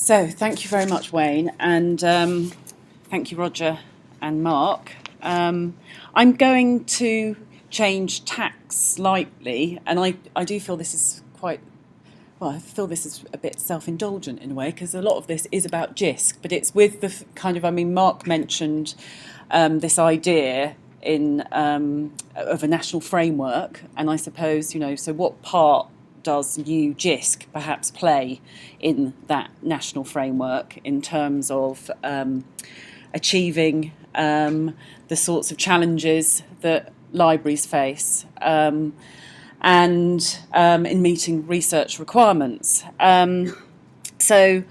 So thank you very much, Wayne, and thank you, Roger and Mark. I'm going to change tack slightly, and I do feel this is I feel this is a bit self-indulgent in a way, because a lot of this is about JISC, but it's with the Mark mentioned this idea of a national framework, and I suppose, so what part does new JISC perhaps play in that national framework in terms of achieving the sorts of challenges that libraries face and in meeting research requirements. So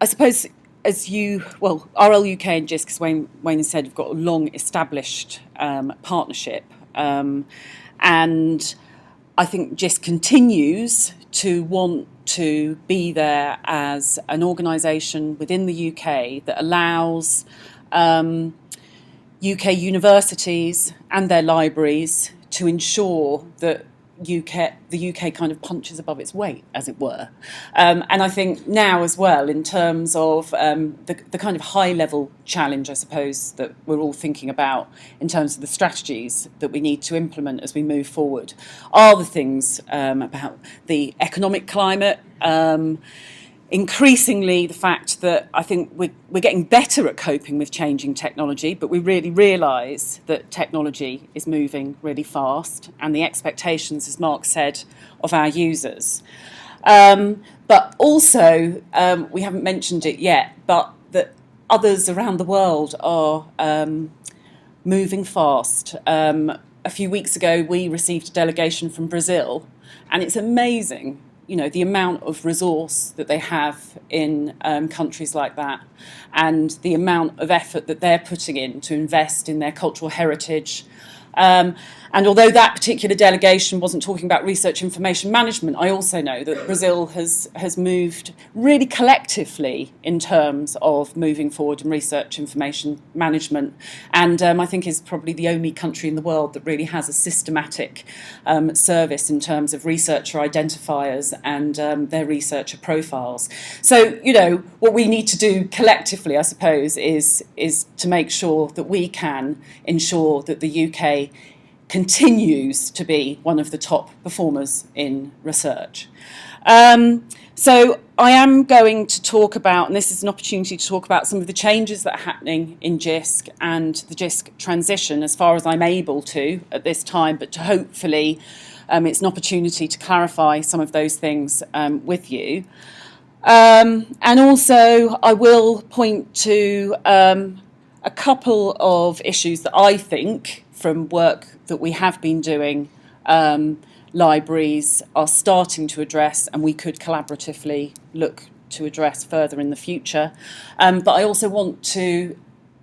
I suppose RLUK and JISC, as Wayne said, have got a long established partnership, and I think JISC continues to want to be there as an organisation within the UK that allows UK universities and their libraries to ensure that the UK kind of punches above its weight, as it were. And I think now as well, in terms of the kind of high-level challenge, I suppose, that we're all thinking about in terms of the strategies that we need to implement as we move forward, are the things about the economic climate, increasingly the fact that I think we're getting better at coping with changing technology, but we really realise that technology is moving really fast, and the expectations, as Mark said, of our users. But also, we haven't mentioned it yet, but that others around the world are moving fast. A few weeks ago, we received a delegation from Brazil, and it's amazing the amount of resource that they have in countries like that, and the amount of effort that they're putting in to invest in their cultural heritage. And although that particular delegation wasn't talking about research information management, I also know that Brazil has moved really collectively in terms of moving forward in research information management, and I think is probably the only country in the world that really has a systematic service in terms of researcher identifiers and their researcher profiles. So, what we need to do collectively, I suppose, is to make sure that we can ensure that the UK continues to be one of the top performers in research. So I am going to talk about, and this is an opportunity to talk about some of the changes that are happening in JISC and the JISC transition as far as I'm able to at this time, but to hopefully it's an opportunity to clarify some of those things with you. And also I will point to a couple of issues that I think, from work that we have been doing, libraries are starting to address, and we could collaboratively look to address further in the future. But I also want to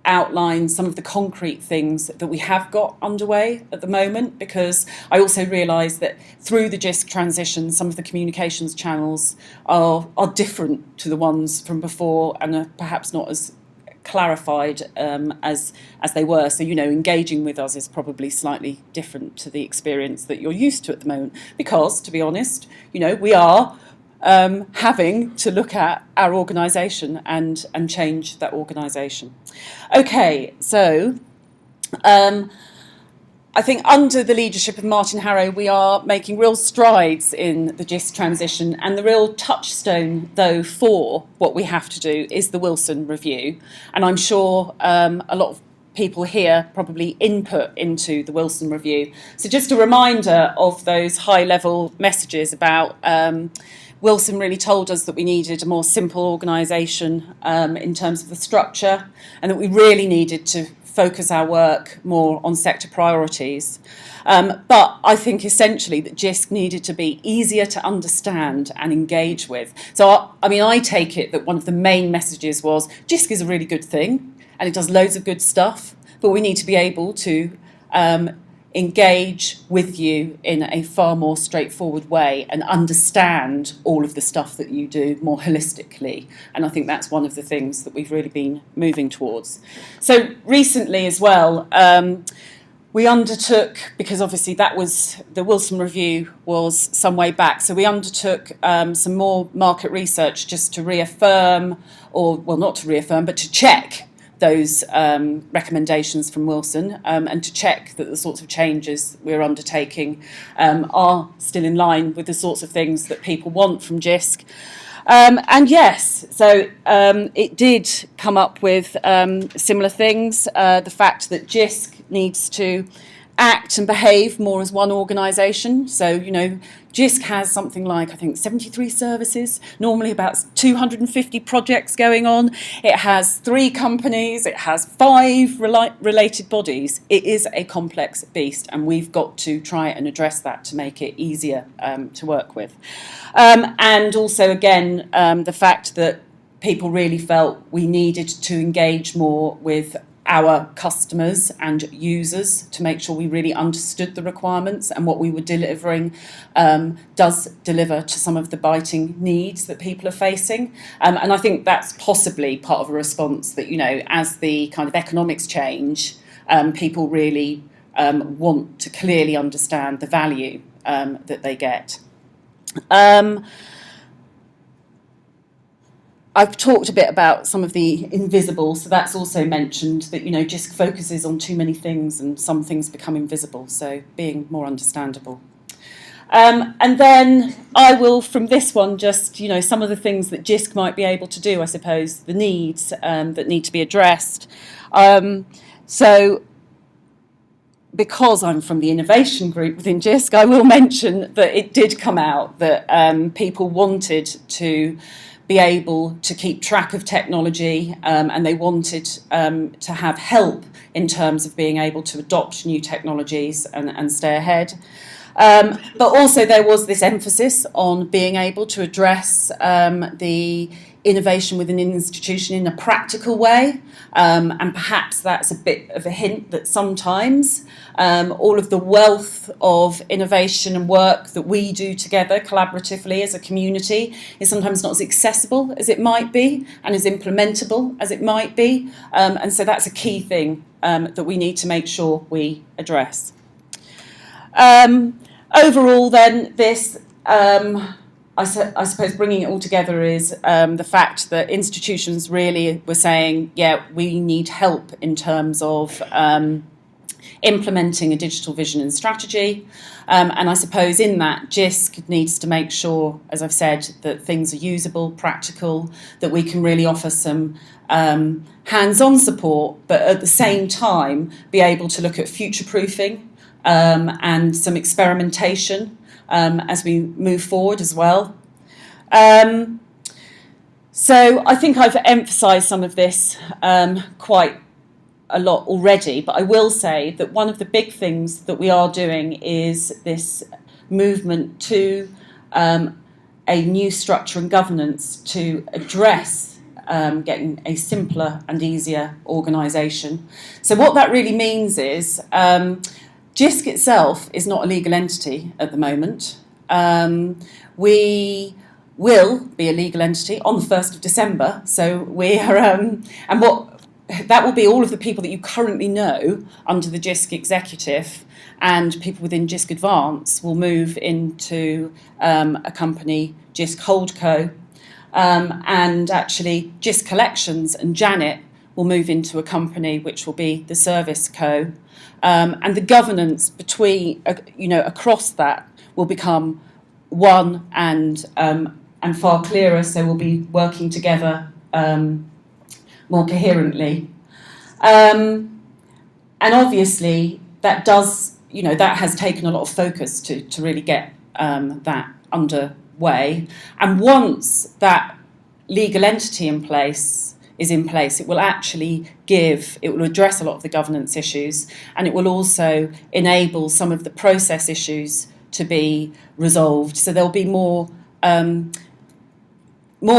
outline some of the concrete things that we have got underway at the moment, because I also realise that through the JISC transition, some of the communications channels are different to the ones from before, and are perhaps not as clarified as they were. So, engaging with us is probably slightly different to the experience that you're used to at the moment, because, to be honest, we are having to look at our organisation and change that organisation. Okay, so I think under the leadership of Martin Harrow, we are making real strides in the JISC transition, and the real touchstone, though, for what we have to do is the Wilson Review. And I'm sure a lot of people here probably input into the Wilson Review. So just a reminder of those high-level messages about Wilson really told us that we needed a more simple organisation in terms of the structure, and that we really needed to focus our work more on sector priorities. But I think essentially that JISC needed to be easier to understand and engage with. So, I take it that one of the main messages was JISC is a really good thing and it does loads of good stuff, but we need to be able to engage with you in a far more straightforward way and understand all of the stuff that you do more holistically. And I think that's one of the things that we've really been moving towards. So recently as well, we undertook, because obviously that was, the Wilson Review was some way back, so we undertook some more market research just to reaffirm, or, well, not to reaffirm, but to check those recommendations from Wilson, and to check that the sorts of changes we're undertaking are still in line with the sorts of things that people want from JISC. And yes, so it did come up with similar things. The fact that JISC needs to act and behave more as one organisation. So, you know, JISC has something like, I think, 73 services, normally about 250 projects going on. It has 3 companies, it has 5 related bodies. It is a complex beast, and we've got to try and address that to make it easier to work with. And also, again, the fact that people really felt we needed to engage more with our customers and users to make sure we really understood the requirements, and what we were delivering does deliver to some of the biting needs that people are facing. And I think that's possibly part of a response that, you know, as the kind of economics change, people really want to clearly understand the value that they get. I've talked a bit about some of the invisible, so that's also mentioned that, you know, JISC focuses on too many things and some things become invisible, so being more understandable. And then I will, from this one, just, you know, some of the things that JISC might be able to do, I suppose, the needs that need to be addressed. So because I'm from the innovation group within JISC, I will mention that it did come out that people wanted to be able to keep track of technology, and they wanted to have help in terms of being able to adopt new technologies and stay ahead. But also there was this emphasis on being able to address the innovation within an institution in a practical way, and perhaps that's a bit of a hint that sometimes all of the wealth of innovation and work that we do together collaboratively as a community is sometimes not as accessible as it might be and as implementable as it might be, and so that's a key thing that we need to make sure we address. Overall then, this I suppose bringing it all together is the fact that institutions really were saying, yeah, we need help in terms of implementing a digital vision and strategy. And I suppose in that, JISC needs to make sure, as I've said, that things are usable, practical, that we can really offer some hands-on support, but at the same time be able to look at future-proofing and some experimentation as we move forward as well. So I think I've emphasised some of this quite a lot already, but I will say that one of the big things that we are doing is this movement to a new structure and governance to address getting a simpler and easier organisation. So what that really means is JISC itself is not a legal entity at the moment. We will be a legal entity on the 1st of December. So we are, and what that will be all of the people that you currently know under the JISC executive, and people within JISC Advance will move into a company, JISC Holdco, and actually JISC Collections and Janet will move into a company which will be the Service Co. And the governance between, across that will become one and far clearer. So we'll be working together more coherently. And obviously that does, that has taken a lot of focus to really get that underway. And once that legal entity is in place, it will actually it will address a lot of the governance issues, and it will also enable some of the process issues to be resolved. So there'll be more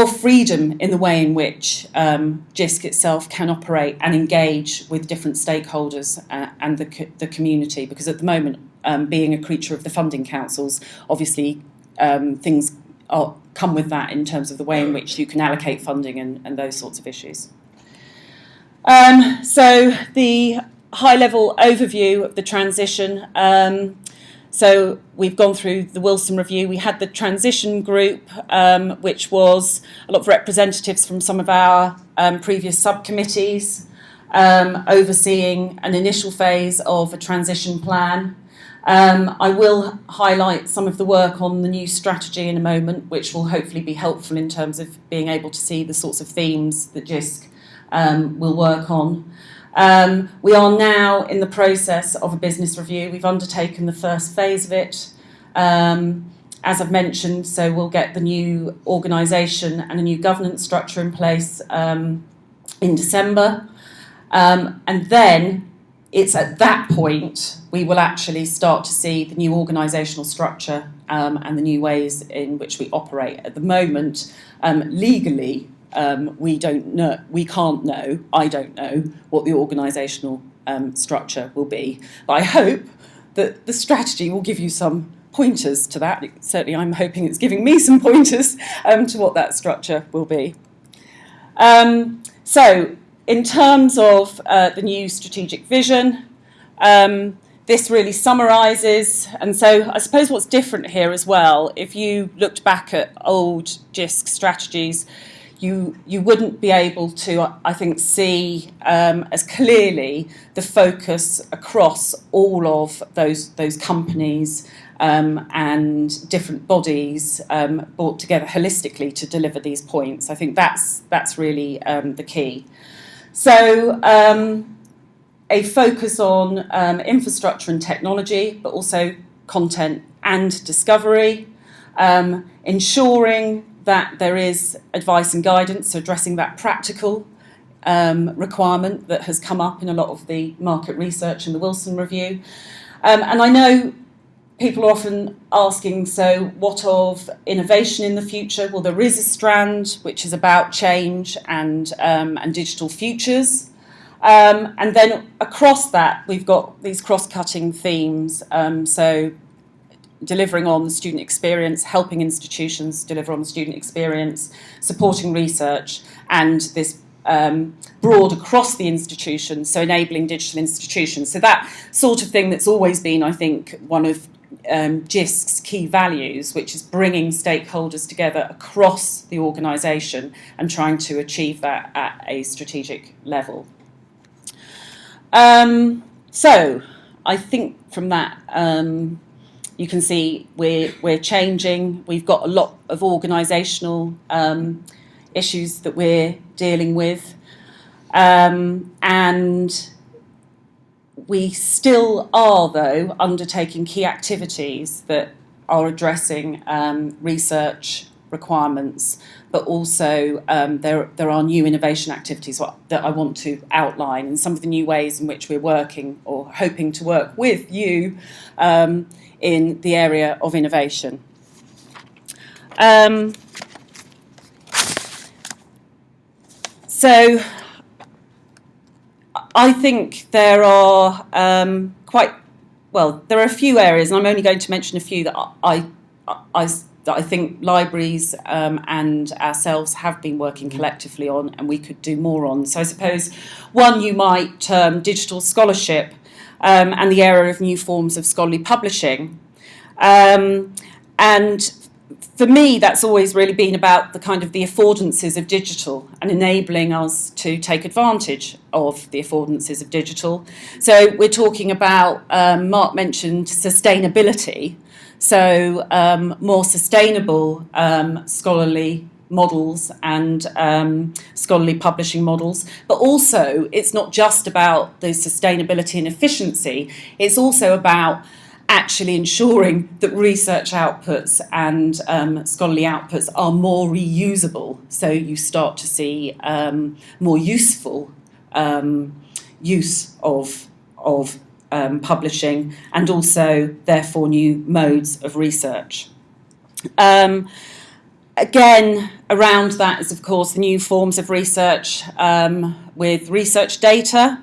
freedom in the way in which JISC itself can operate and engage with different stakeholders and the community, because at the moment, being a creature of the funding councils, obviously things come with that in terms of the way in which you can allocate funding and those sorts of issues. So the high-level overview of the transition. So we've gone through the Wilson Review. We had the transition group, which was a lot of representatives from some of our previous subcommittees, overseeing an initial phase of a transition plan. I will highlight some of the work on the new strategy in a moment, which will hopefully be helpful in terms of being able to see the sorts of themes that JISC will work on. We are now in the process of a business review. We've undertaken the first phase of it, as I've mentioned, so we'll get the new organisation and a new governance structure in place in December. And then it's at that point we will actually start to see the new organisational structure and the new ways in which we operate. At the moment, legally, we don't know, I don't know what the organisational structure will be. But I hope that the strategy will give you some pointers to that. Certainly I'm hoping it's giving me some pointers to what that structure will be. So in terms of the new strategic vision, this really summarises, and so I suppose what's different here as well, if you looked back at old JISC strategies, you wouldn't be able to, I think, see as clearly the focus across all of those companies and different bodies brought together holistically to deliver these points. I think that's really the key. So a focus on infrastructure and technology, but also content and discovery, ensuring that there is advice and guidance, so addressing that practical requirement that has come up in a lot of the market research in the Wilson Review. And I know people are often asking, so what of innovation in the future? Well, there is a strand which is about change and digital futures. And then across that, we've got these cross-cutting themes. So delivering on the student experience, helping institutions deliver on the student experience, supporting research, and this broad across the institution, so enabling digital institutions. So that sort of thing that's always been, I think, one of JISC's key values, which is bringing stakeholders together across the organisation and trying to achieve that at a strategic level. So I think from that, you can see we're changing. We've got a lot of organisational issues that we're dealing with, and we still are, though, undertaking key activities that are addressing research requirements, but also there are new innovation activities that I want to outline, and some of the new ways in which we're working or hoping to work with you in the area of innovation. So I think there are there are a few areas, and I'm only going to mention a few that I think libraries and ourselves have been working collectively on, and we could do more on. So I suppose one you might term digital scholarship, and the area of new forms of scholarly publishing. And for me, that's always really been about the kind of the affordances of digital and enabling us to take advantage of the affordances of digital. So we're talking about, Mark mentioned sustainability, so more sustainable scholarly models and scholarly publishing models, but also it's not just about the sustainability and efficiency, it's also about actually ensuring that research outputs and scholarly outputs are more reusable, so you start to see more useful use of publishing, and also therefore new modes of research. Again, around that is, of course, the new forms of research with research data.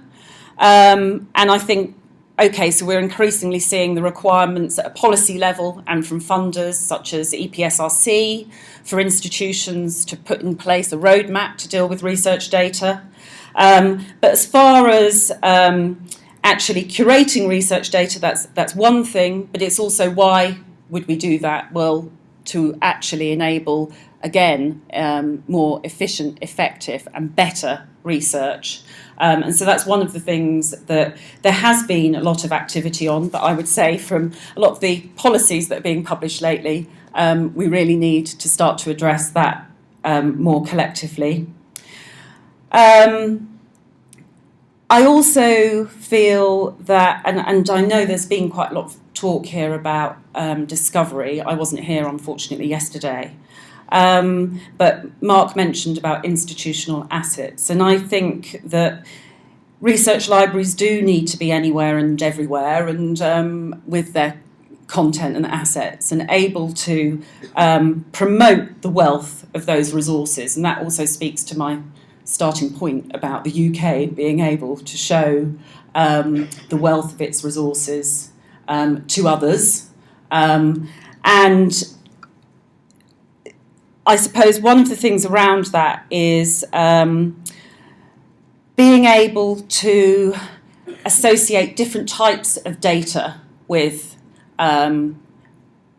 And I think, okay, so we're increasingly seeing the requirements at a policy level and from funders such as EPSRC for institutions to put in place a roadmap to deal with research data. But as far as Actually curating research data, that's one thing, but it's also why would we do that? Well, to actually enable, again, more efficient, effective and better research. And so that's one of the things that there has been a lot of activity on, but I would say from a lot of the policies that are being published lately, we really need to start to address that more collectively. I also feel that, and I know there's been quite a lot of talk here about discovery. I wasn't here, unfortunately, yesterday. But Mark mentioned about institutional assets, and I think that research libraries do need to be anywhere and everywhere, and with their content and assets, and able to promote the wealth of those resources. And that also speaks to my starting point about the UK being able to show the wealth of its resources to others. And I suppose one of the things around that is being able to associate different types of data with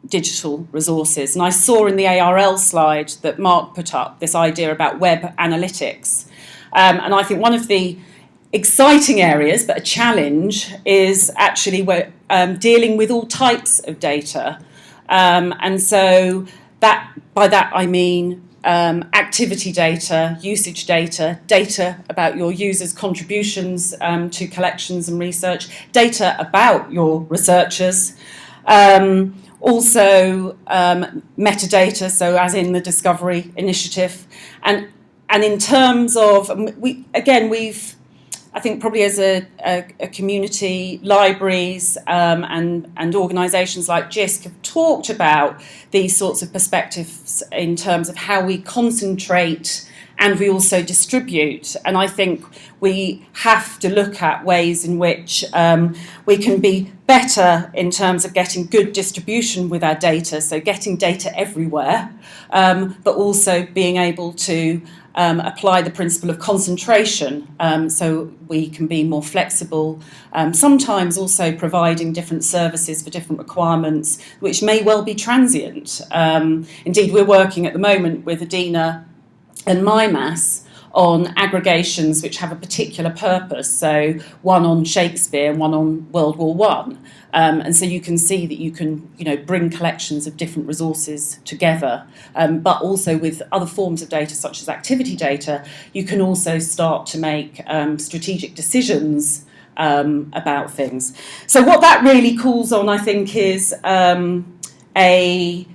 digital resources. And I saw in the ARL slide that Mark put up this idea about web analytics. And I think one of the exciting areas, but a challenge, is actually dealing with all types of data. And so by that I mean activity data, usage data, data about your users' contributions to collections and research, data about your researchers, also metadata, so as in the Discovery Initiative. And in terms of, we've, I think probably as a community, libraries and organisations like JISC have talked about these sorts of perspectives in terms of how we concentrate and we also distribute. And I think we have to look at ways in which we can be better in terms of getting good distribution with our data, so getting data everywhere, but also being able to apply the principle of concentration, so we can be more flexible, sometimes also providing different services for different requirements, which may well be transient. Indeed, we're working at the moment with Adina and MyMass on aggregations which have a particular purpose, so one on Shakespeare and one on World War I. And so you can see that you can, bring collections of different resources together, but also with other forms of data, such as activity data, you can also start to make strategic decisions about things. So what that really calls on, I think, is a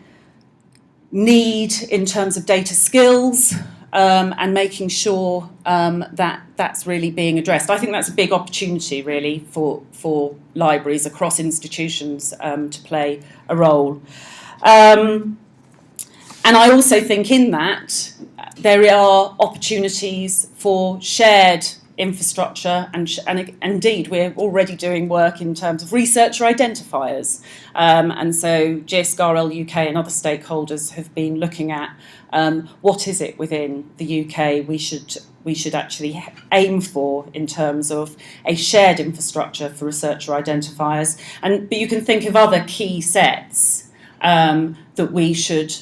need in terms of data skills, and making sure that that's really being addressed. I think that's a big opportunity, really, for libraries across institutions to play a role. And I also think in that there are opportunities for shared infrastructure, and indeed we're already doing work in terms of researcher identifiers. And so JISC, RLUK and other stakeholders have been looking at what is it within the UK we should actually aim for in terms of a shared infrastructure for researcher identifiers. But you can think of other key sets that we should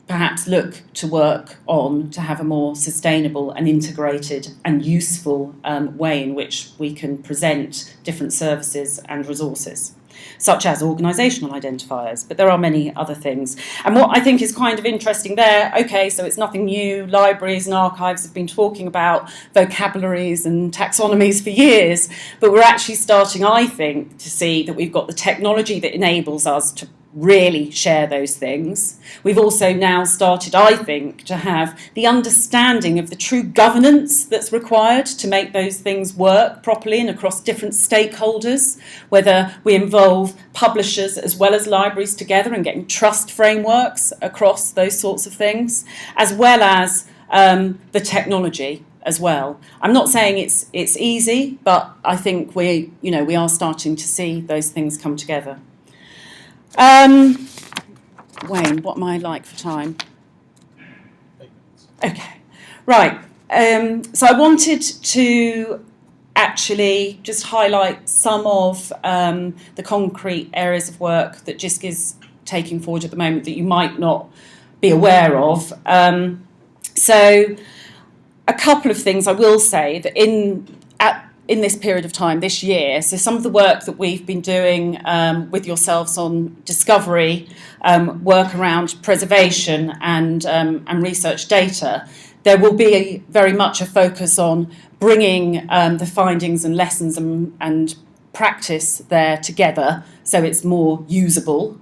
perhaps look to work on to have a more sustainable and integrated and useful way in which we can present different services and resources, such as organisational identifiers, but there are many other things. And what I think is kind of interesting there, okay, so it's nothing new, libraries and archives have been talking about vocabularies and taxonomies for years, but we're actually starting, I think, to see that we've got the technology that enables us to really share those things. We've also now started, I think, to have the understanding of the true governance that's required to make those things work properly and across different stakeholders, whether we involve publishers as well as libraries together and getting trust frameworks across those sorts of things, as well as the technology as well. I'm not saying it's easy, but I think we are starting to see those things come together. Wayne, what am I like for time? Okay, right. So I wanted to actually just highlight some of the concrete areas of work that JISC is taking forward at the moment that you might not be aware of. So a couple of things I will say that in this period of time this year, so some of the work that we've been doing with yourselves on discovery, work around preservation and research data, there will be very much a focus on bringing the findings and lessons and practice there together so it's more usable.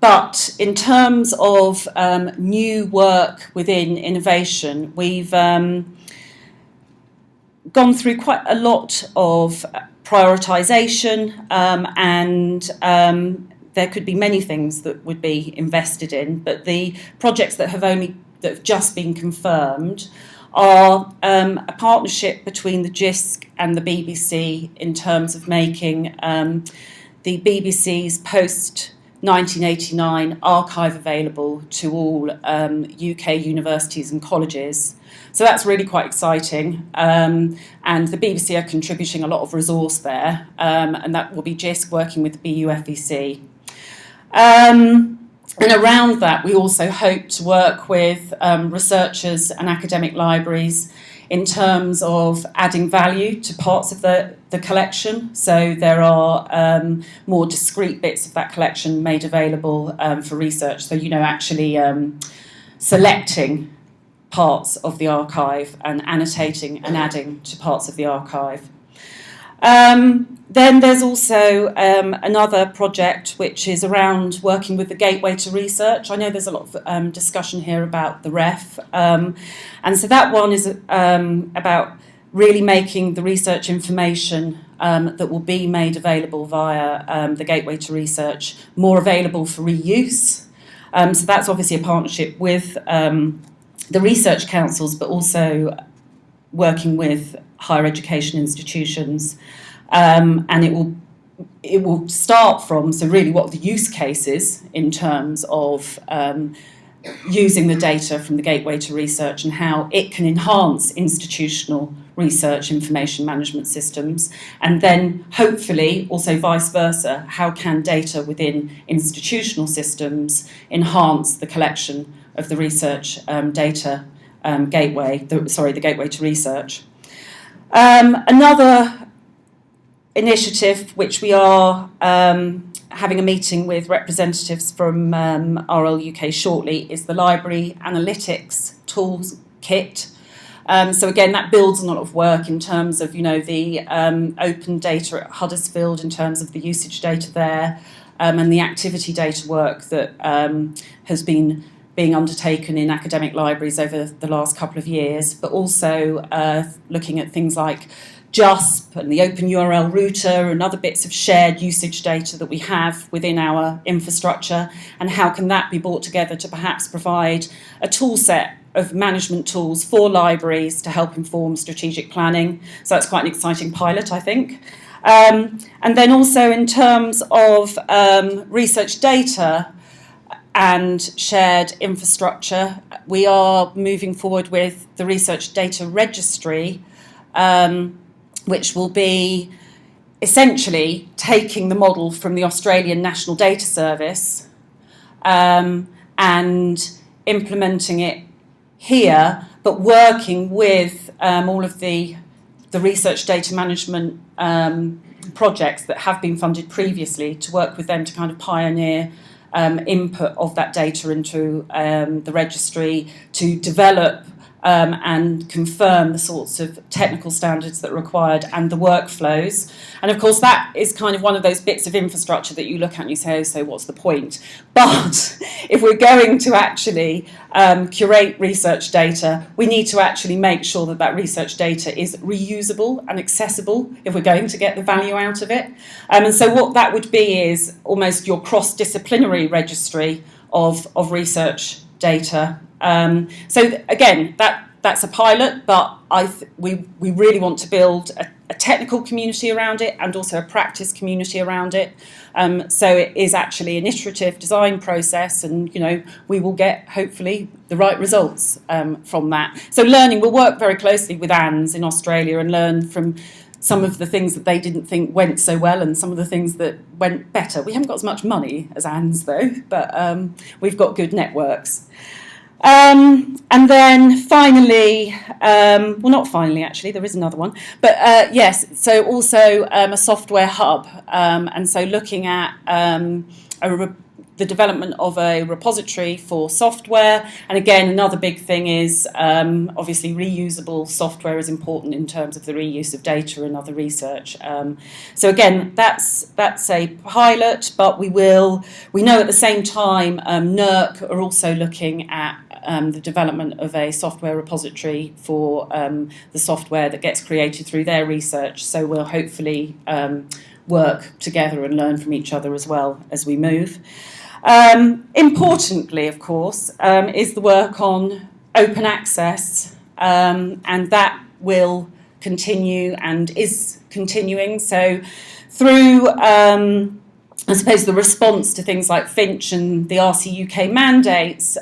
But in terms of new work within innovation, we've gone through quite a lot of prioritisation, and there could be many things that would be invested in. But the projects that have just been confirmed are a partnership between the JISC and the BBC in terms of making the BBC's post-1989 archive available to all UK universities and colleges. So that's really quite exciting, and the BBC are contributing a lot of resource there, and that will be JISC working with the BUFEC. And around that, we also hope to work with researchers and academic libraries in terms of adding value to parts of the collection. So there are more discrete bits of that collection made available for research. So, actually selecting parts of the archive and annotating and adding to parts of the archive. Then there's also another project which is around working with the Gateway to Research. I know there's a lot of discussion here about the REF, and so that one is about really making the research information that will be made available via the Gateway to Research more available for reuse. So that's obviously a partnership with the research councils, but also working with higher education institutions, and it will start from, so really what are the use cases in terms of using the data from the Gateway to Research and how it can enhance institutional research information management systems, and then hopefully also vice versa, how can data within institutional systems enhance the collection of the research data the Gateway to Research. Another initiative which we are having a meeting with representatives from RLUK shortly is the Library Analytics Tools Kit. So again, that builds on a lot of work in terms of the open data at Huddersfield in terms of the usage data there, and the activity data work that has been being undertaken in academic libraries over the last couple of years, but also looking at things like JISC and the Open URL router and other bits of shared usage data that we have within our infrastructure, and how can that be brought together to perhaps provide a tool set of management tools for libraries to help inform strategic planning. So that's quite an exciting pilot, I think. And then also in terms of research data and shared infrastructure, we are moving forward with the Research Data Registry, which will be essentially taking the model from the Australian National Data Service and implementing it here, but working with all of the research data management projects that have been funded previously, to work with them to kind of pioneer input of that data into the registry, to develop and confirm the sorts of technical standards that are required and the workflows. And of course that is kind of one of those bits of infrastructure that you look at and you say, oh, so what's the point? But if we're going to actually curate research data, we need to actually make sure that that research data is reusable and accessible if we're going to get the value out of it. And so what that would be is almost your cross-disciplinary registry of research data. So again, that's a pilot, but we really want to build a technical community around it and also a practice community around it. So it is actually an iterative design process, and we will get hopefully the right results from that. So learning, we'll work very closely with ANZ in Australia and learn from some of the things that they didn't think went so well and some of the things that went better. We haven't got as much money as ANZ though, but we've got good networks. And then finally, well, not finally actually, there is another one, but yes, so also a software hub, and so looking at the development of a repository for software. And again, another big thing is obviously reusable software is important in terms of the reuse of data and other research. So again, that's a pilot, but we know at the same time RLUK are also looking at the development of a software repository for the software that gets created through their research. So we'll hopefully work together and learn from each other as well as we move. Importantly, of course, is the work on open access, and that will continue and is continuing. So through I suppose the response to things like Finch and the RCUK mandates,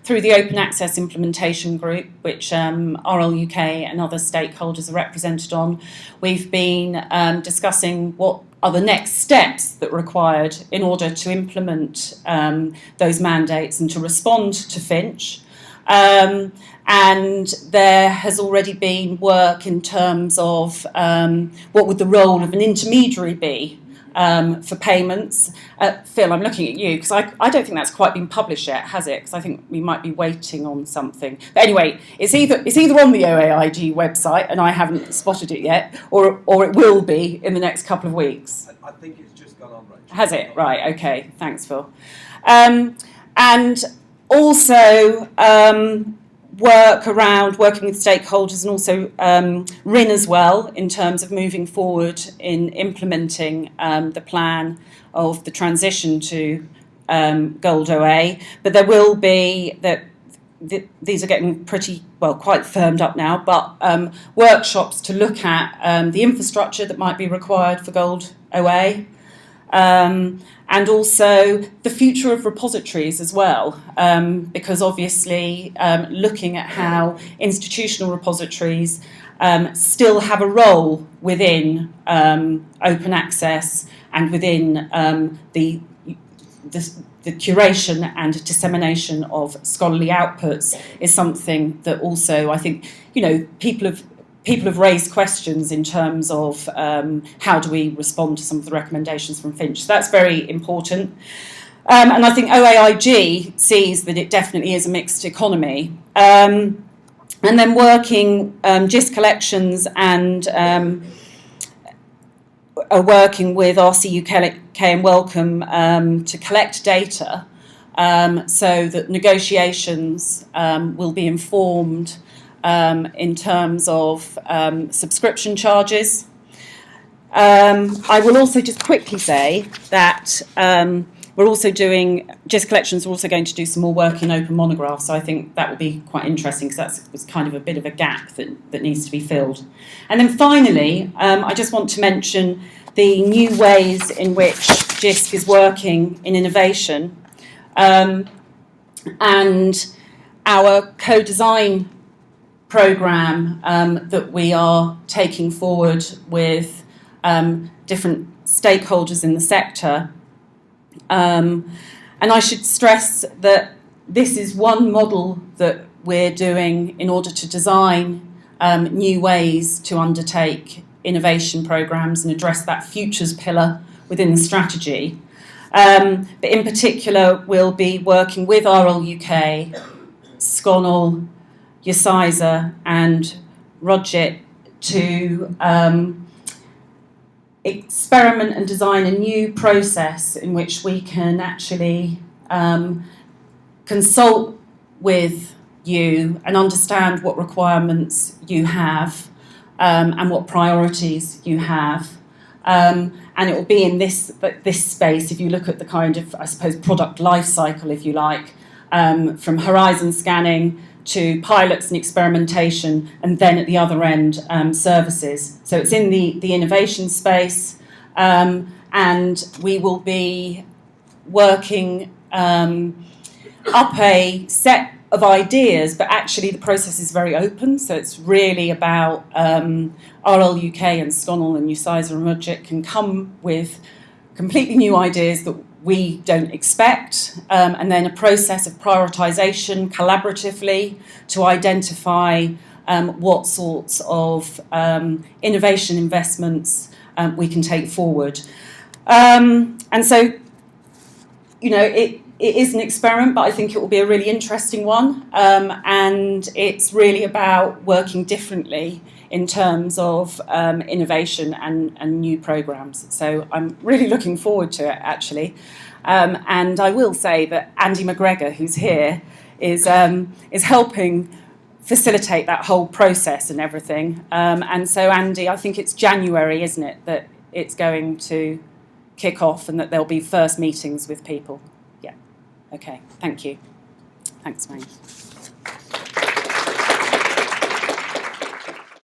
through the Open Access Implementation Group, which RLUK and other stakeholders are represented on, we've been discussing what are the next steps that are required in order to implement those mandates and to respond to Finch. And there has already been work in terms of what would the role of an intermediary be for payments. Phil, I'm looking at you because I don't think that's quite been published yet, has it? Because I think we might be waiting on something. But anyway, it's either on the OAIG website and I haven't spotted it yet, or it will be in the next couple of weeks. I think it's just gone on, Rachel. Has it? Right, okay. Thanks, Phil. And also working with stakeholders and also RIN as well in terms of moving forward in implementing the plan of the transition to Gold OA. But there will be these are getting quite firmed up now, but workshops to look at the infrastructure that might be required for Gold OA. And also the future of repositories as well, because obviously looking at how institutional repositories still have a role within open access and within the curation and dissemination of scholarly outputs is something that also I think people have raised questions in terms of how do we respond to some of the recommendations from Finch. So that's very important. And I think OAIG sees that it definitely is a mixed economy. And then working JISC collections and are working with RCUK and Wellcome to collect data so that negotiations will be informed in terms of subscription charges. I will also just quickly say that we're also doing, JISC Collections are also going to do some more work in open monographs, so I think that will be quite interesting because that was kind of a bit of a gap that needs to be filled. And then finally, I just want to mention the new ways in which JISC is working in innovation and our co-design programme that we are taking forward with different stakeholders in the sector. And I should stress that this is one model that we're doing in order to design new ways to undertake innovation programmes and address that futures pillar within the strategy. But in particular, we'll be working with RLUK, SCONL, JISC and ROGIT to experiment and design a new process in which we can actually consult with you and understand what requirements you have and what priorities you have. And it will be in this space, if you look at the kind of, I suppose, product life cycle, if you like, from horizon scanning to pilots and experimentation, and then at the other end, services. So it's in the innovation space, and we will be working up a set of ideas, but actually the process is very open. So it's really about RLUK and Sconnell and UCISA and RUJIC can come with completely new ideas that we don't expect, and then a process of prioritisation collaboratively to identify what sorts of innovation investments we can take forward. And so, you know, it is an experiment, but I think it will be a really interesting one, and it's really about working differently in terms of innovation and new programmes. So I'm really looking forward to it, actually. And I will say that Andy McGregor, who's here, is helping facilitate that whole process and everything. And so, Andy, I think it's January, isn't it, that it's going to kick off and that there'll be first meetings with people. Yeah. Okay. Thank you. Thanks, Wayne.